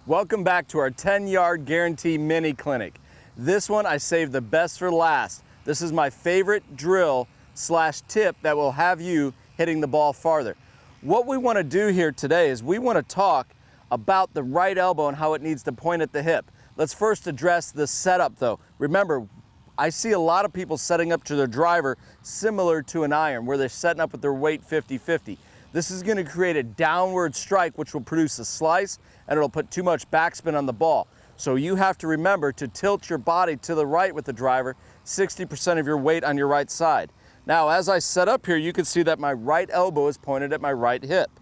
Welcome back to our 10-yard guarantee mini clinic. This one I saved the best for last. This is my favorite drill slash tip that will have you hitting the ball farther. What we want to do here today is we want to talk about the right elbow and how it needs to point at the hip. Let's first address the setup though. Remember, I see a lot of people setting up to their driver similar to an iron where they're setting up with their weight 50-50. This is going to create a downward strike which will produce a slice and it'll put too much backspin on the ball. So you have to remember to tilt your body to the right with the driver, 60% of your weight on your right side. Now as I set up here, you can see that my right elbow is pointed at my right hip.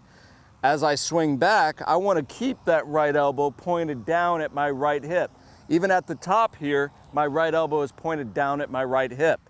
As I swing back, I want to keep that right elbow pointed down at my right hip. Even at the top here, my right elbow is pointed down at my right hip.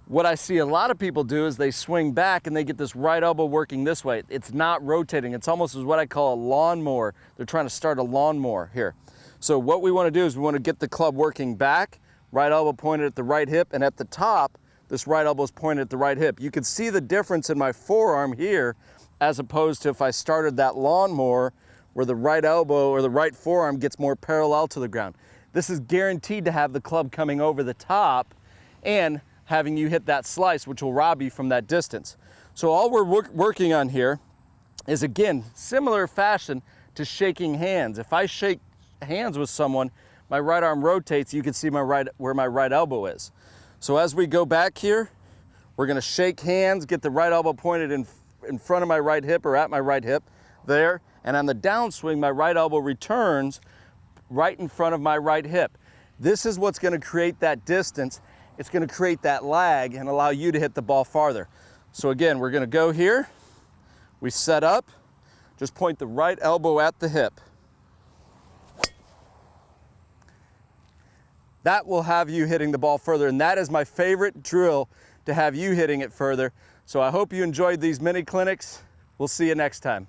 What I see a lot of people do is they swing back and they get this right elbow working this way. It's not rotating. It's almost as what I call a lawnmower. They're trying to start a lawnmower here. So what we want to do is we want to get the club working back, right elbow pointed at the right hip, and at the top, this right elbow is pointed at the right hip. You can see the difference in my forearm here as opposed to if I started that lawnmower where the right elbow or the right forearm gets more parallel to the ground. This is guaranteed to have the club coming over the top and having you hit that slice, which will rob you from that distance. So all we're working on here is, again, similar fashion to shaking hands. If I shake hands with someone, my right arm rotates, you can see where my right elbow is. So as we go back here, we're gonna shake hands, get the right elbow pointed in front of my right hip or at my right hip there, and on the downswing, my right elbow returns right in front of my right hip. This is what's gonna create that distance. It's going to create that lag and allow you to hit the ball farther. So again, we're going to go here. We set up, just point the right elbow at the hip. That will have you hitting the ball further, and that is my favorite drill to have you hitting it further. So I hope you enjoyed these mini clinics. We'll see you next time.